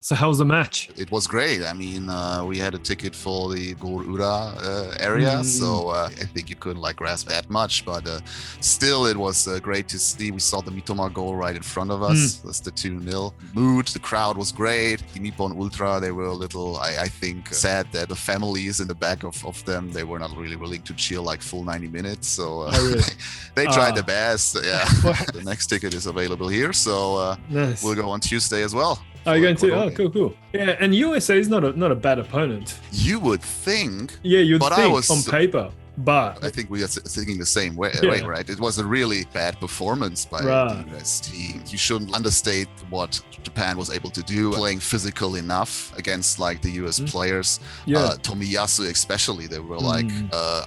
So how was the match? It was great. I mean, we had a ticket for the Gol-Ura area, so I think you couldn't grasp that much, but still it was great to see. We saw the Mitoma goal right in front of us. That's the 2-0 mood. The crowd was great. The Nippon Ultra, they were a little, I think, sad that the families in the back of them, they were not really willing to cheer full 90 minutes. So really? they tried their best. Yeah. The next ticket is available here, so nice. We'll go on Tuesday as well. Are you going to? Oh, cool. Yeah, and USA is not a bad opponent. You would think. Yeah, you'd think on paper, but I think we are thinking the same way, right? It was a really bad performance by the US team. You shouldn't understate what Japan was able to do, playing physical enough against the US players. Tomiyasu especially, there were I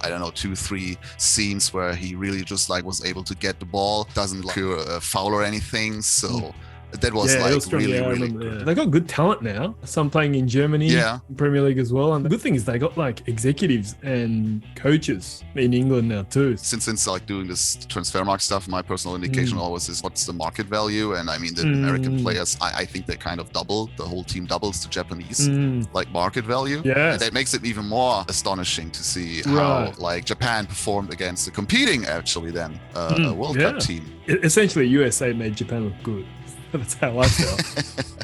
don't know, 2-3 scenes where he really just was able to get the ball, doesn't occur a foul or anything. So. That was really good. They got good talent now. Some playing in Germany, Premier League as well. And the good thing is they got executives and coaches in England now too. Since doing this TransferMarkt stuff, my personal indication always is what's the market value. And I mean, the American players, I think they kind of double. The whole team doubles the Japanese market value. Yeah, and that makes it even more astonishing to see how Japan performed against the competing a World Cup team. Essentially, USA made Japan look good. That's how I felt.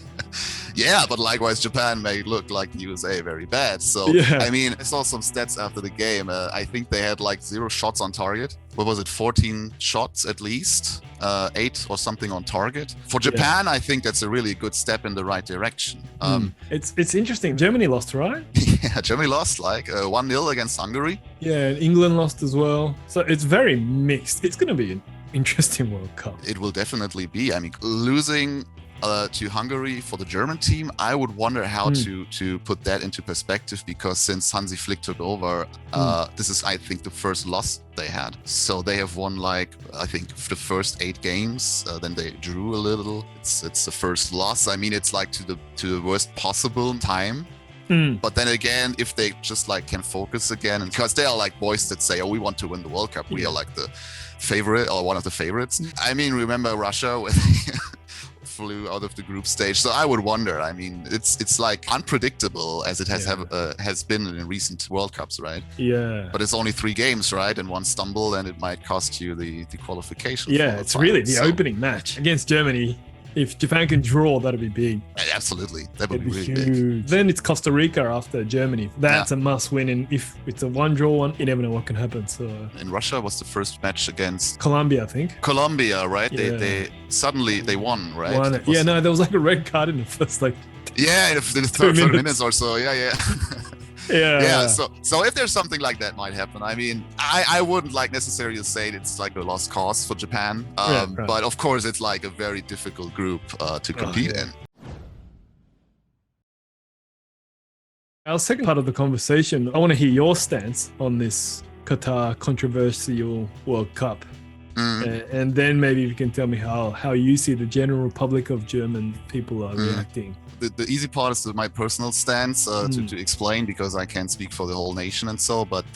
Yeah, but likewise, Japan may look like the USA very bad. So, I mean, I saw some stats after the game. I think they had 0 shots on target. What was it? 14 shots at least, 8 or something on target. For Japan, I think that's a really good step in the right direction. It's interesting. Germany lost, right? Yeah, Germany lost 1-0 against Hungary. Yeah, and England lost as well. So it's very mixed. It's going to be an interesting World Cup. It will definitely be. I mean, losing to Hungary for the German team, I would wonder how to put that into perspective, because since Hansi Flick took over, this is, I think, the first loss they had. So they have won I think the first 8 games, then they drew a little. It's the first loss. I mean, it's to the worst possible time. But then again, if they just can focus again, and because they are boys that say, oh, we want to win the World Cup, we are the favorite or one of the favorites. I mean, remember Russia when they flew out of the group stage? So I would wonder. I mean, it's unpredictable as it has been in recent World Cups, right? Yeah. But it's only 3 games, right? And one stumble, and it might cost you the qualification. Yeah, it's really the opening match against Germany. If Japan can draw, that'd be big. Absolutely. That would be really huge. Big. Then it's Costa Rica after Germany. That's a must win. And if it's a 1-draw one, you never know what can happen. So in Russia was the first match against Colombia, I think. Colombia, right? Yeah. They suddenly they won, right? There was a red card in the first in the third minutes or so. Yeah. Yeah. So if there's something like that might happen, I mean, I wouldn't necessarily say it's a lost cause for Japan. But of course, it's a very difficult group to compete in. Our second part of the conversation, I want to hear your stance on this Qatar controversial World Cup. And then maybe you can tell me how you see the general public of German people are reacting. The easy part is my personal stance to explain, because I can't speak for the whole nation and so, but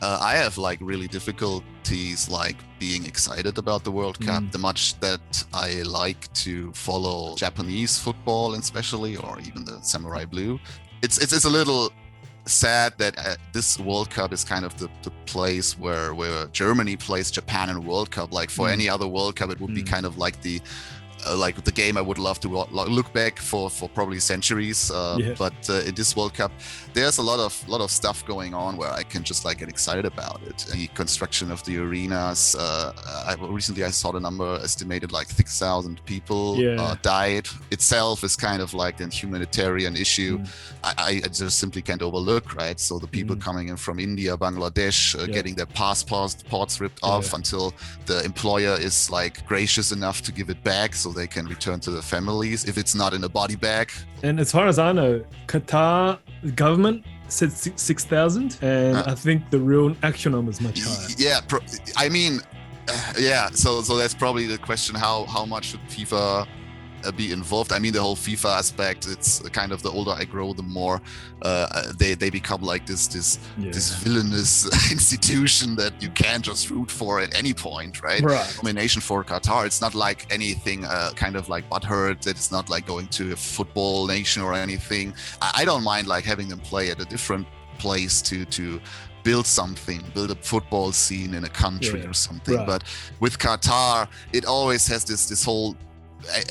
I have really difficulties being excited about the World Cup, the much that I like to follow Japanese football especially, or even the Samurai Blue. It's a little sad that this World Cup is kind of the place where Germany plays Japan in a World Cup. For any other World Cup, it would be kind of the game I would love to look back for probably centuries. But in this World Cup, there's a lot of stuff going on where I can just get excited about it. The construction of the arenas. Recently I saw the number estimated 6,000 people died. Itself is kind of a humanitarian issue. I just simply can't overlook, right? So the people coming in from India, Bangladesh, getting their passports ripped off until the employer is gracious enough to give it back, so they can return to their families if it's not in a body bag. And as far as I know, Qatar government said 6,000, and I think the real actual number is much higher. Yeah, I mean, so that's probably the question: how much should FIFA be involved. I mean, the whole FIFA aspect, it's kind of the older I grow, the more they become like this villainous institution that you can't just root for at any point, right? Nomination for Qatar, it's not like anything kind of like butthurt, that it's not like going to a football nation or anything. I don't mind like having them play at a different place to build a football scene in a country or something. But with Qatar, it always has this whole,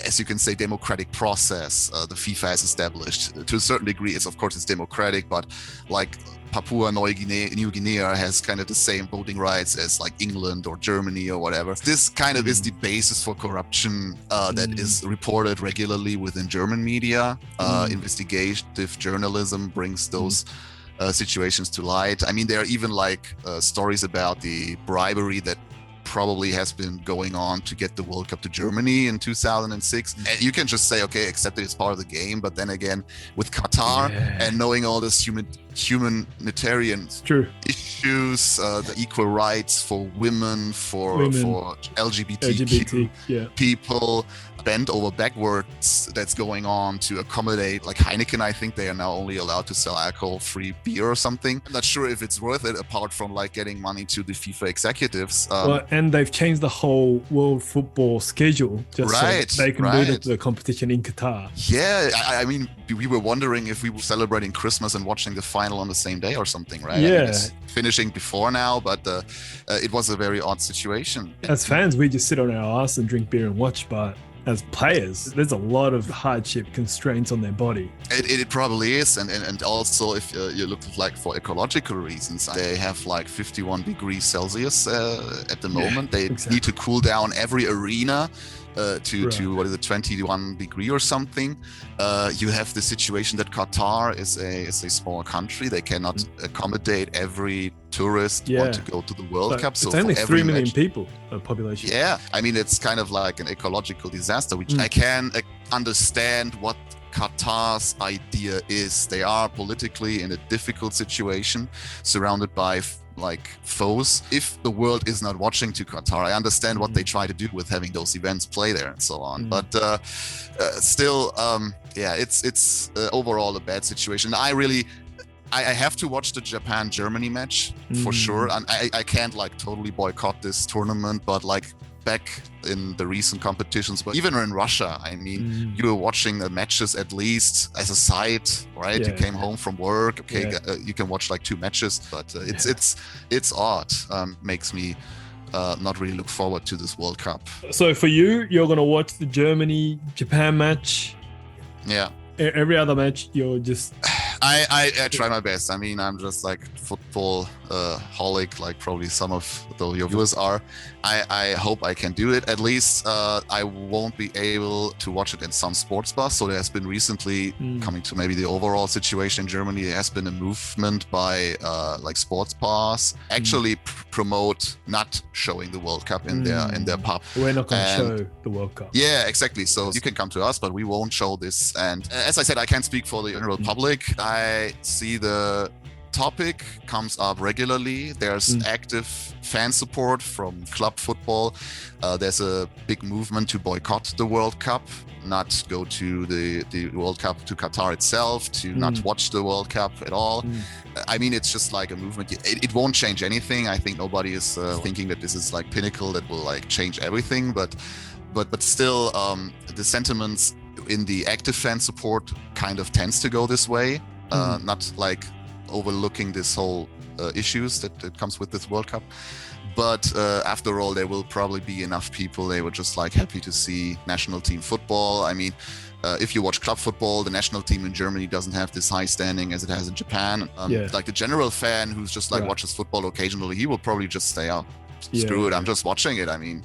as you can say, democratic process the FIFA has established. To a certain degree, it's democratic, but like Papua New Guinea has kind of the same voting rights as like England or Germany or whatever. This kind of is the basis for corruption that is reported regularly within German media. Investigative journalism brings those situations to light. I mean, there are even like stories about the bribery that probably has been going on to get the World Cup to Germany in 2006. And you can just say, okay, accept it as part of the game. But then again, with Qatar and knowing all this humanitarian issues, the equal rights for women, for LGBTQ people, bent over backwards that's going on to accommodate, like Heineken, I think they are now only allowed to sell alcohol-free beer or something. I'm not sure if it's worth it, apart from like getting money to the FIFA executives. And they've changed the whole world football schedule just so they can do the competition in Qatar. Yeah, I mean, we were wondering if we were celebrating Christmas and watching the final on the same day or something, right? Yeah. I mean, it's finishing before now, but it was a very odd situation. As fans, we just sit on our ass and drink beer and watch, but as players, there's a lot of hardship constraints on their body. It probably is, and also if you look like for ecological reasons, they have like 51 degrees Celsius at the moment. They need to cool down every arena to what is it, 21 degree or something. You have the situation that Qatar is a small country. They cannot accommodate every tourist want to go to the World Cup. So it's only 3 million people of population. Yeah, I mean, it's kind of like an ecological disaster, which I can understand what Qatar's idea is. They are politically in a difficult situation, surrounded by like foes. If the world is not watching to Qatar, I understand what they try to do with having those events play there and so on. But still, it's overall a bad situation. I have to watch the Japan-Germany match for sure. And I can't like totally boycott this tournament, but like back in the recent competitions, but even in Russia, I mean, you were watching the matches at least as a side, right? You came home from work, you can watch like 2 matches, but it's odd. Makes me not really look forward to this World Cup. So for you, you're gonna watch the Germany-Japan match. Yeah. Every other match, you're just... I try my best. I mean, I'm just like football holic, like probably some of your viewers are. I hope I can do it. At least I won't be able to watch it in some sports bars. So there has been recently, coming to maybe the overall situation in Germany, there has been a movement by like sports bars actually promote not showing the World Cup in their pub. We're not going to show the World Cup. Yeah, exactly. So you can come to us, but we won't show this. And as I said, I can't speak for the general public. I see the topic comes up regularly. There's active fan support from club football. There's a big movement to boycott the World Cup, not go to the World Cup to Qatar itself, to not watch the World Cup at all. I mean, it's just like a movement. It won't change anything. I think nobody is thinking that this is like pinnacle that will like change everything. But still, the sentiments in the active fan support kind of tends to go this way. Not like overlooking this whole issues that comes with this World Cup. But after all, there will probably be enough people. They were just like happy to see national team football. I mean, if you watch club football, the national team in Germany doesn't have this high standing as it has in Japan. Like the general fan who's just like watches football occasionally, he will probably just say, "Oh, screw it, I'm just watching it." I mean,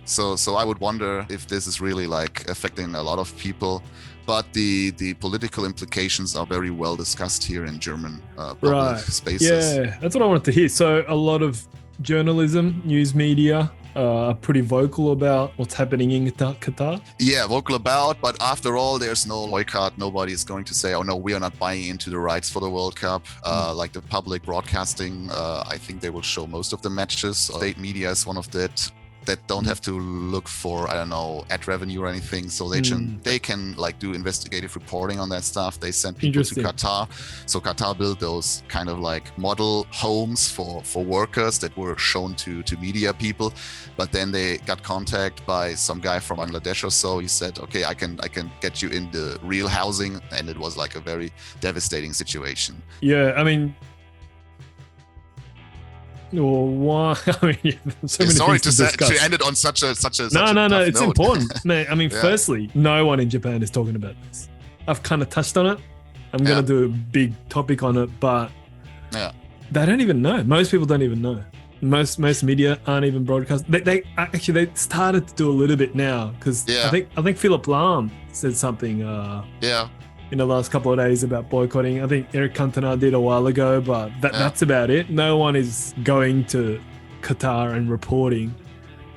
so I would wonder if this is really like affecting a lot of people. But the political implications are very well discussed here in German public spaces. Yeah, that's what I wanted to hear. So a lot of journalism, news media are pretty vocal about what's happening in Qatar. Yeah, vocal about, but after all, there's no boycott. Nobody is going to say, oh no, we are not buying into the rights for the World Cup. Like the public broadcasting, I think they will show most of the matches. State media is one of that. that don't have to look for, I don't know, ad revenue or anything. So they can like do investigative reporting on that stuff. They send people to Qatar. So Qatar built those kind of like model homes for workers that were shown to media people. But then they got contacted by some guy from Bangladesh or so. He said, okay, I can get you in the real housing. And it was like a very devastating situation. Yeah, I mean, or why? I mean, so many sorry things to end it on such a no. It's note. important. Man, I mean, firstly, no one in Japan is talking about this. I've kind of touched on it. I'm gonna do a big topic on it, but they don't even know. Most people don't even know. Most media aren't even broadcast. They actually started to do a little bit now because I think Philip Lahm said something. In the last couple of days about boycotting. I think Eric Cantona did a while ago, but that's about it. No one is going to Qatar and reporting.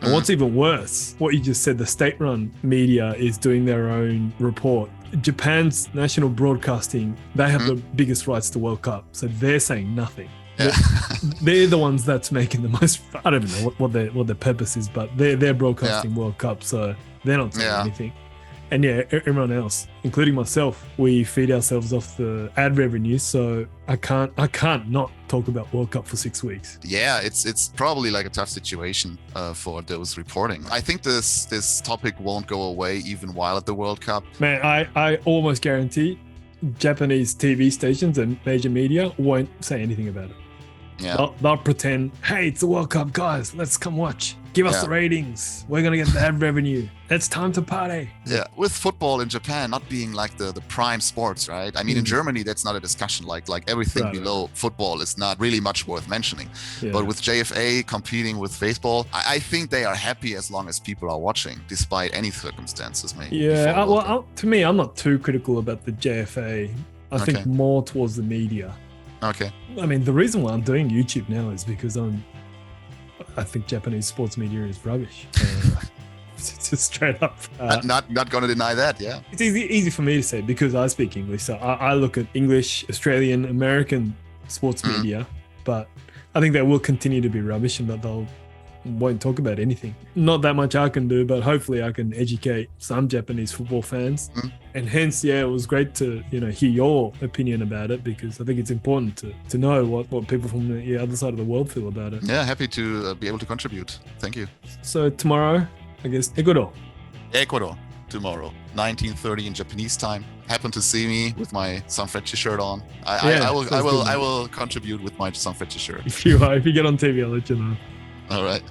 And what's even worse, what you just said, the state-run media is doing their own report. Japan's national broadcasting, they have the biggest rights to World Cup, so they're saying nothing. They're the ones that's making the most. I don't even know what their purpose is, but they're broadcasting World Cup, so they're not saying anything. And everyone else, including myself, we feed ourselves off the ad revenue. So I can't not talk about World Cup for 6 weeks. Yeah, it's probably like a tough situation for those reporting. I think this topic won't go away even while at the World Cup. Man, I almost guarantee Japanese TV stations and major media won't say anything about it. Yeah, they'll pretend, hey, it's the World Cup, guys. Let's come watch. Give us the ratings. We're gonna get the ad revenue. It's time to party. Yeah, with football in Japan not being like the prime sports, right? I mean, in Germany that's not a discussion. Like everything below football is not really much worth mentioning. But with JFA competing with baseball, I think they are happy as long as people are watching, despite any circumstances. Maybe. Yeah. To me, I'm not too critical about the JFA. I think more towards the media. Okay. I mean, the reason why I'm doing YouTube now is because I think Japanese sports media is rubbish. It's just straight up. Not going to deny that, yeah. It's easy for me to say because I speak English. So I look at English, Australian, American sports media, but I think they will continue to be rubbish and that they won't talk about anything. Not that much I can do, but hopefully I can educate some Japanese football fans. And hence, it was great to hear your opinion about it because I think it's important to know what people from the other side of the world feel about it. Yeah, happy to be able to contribute. Thank you. So tomorrow, I guess Ecuador tomorrow, 19:30 in Japanese time. Happen to see me with my Sanfrecce shirt on. I will contribute with my Sanfrecce shirt. If you get on TV, I'll let you know. All right.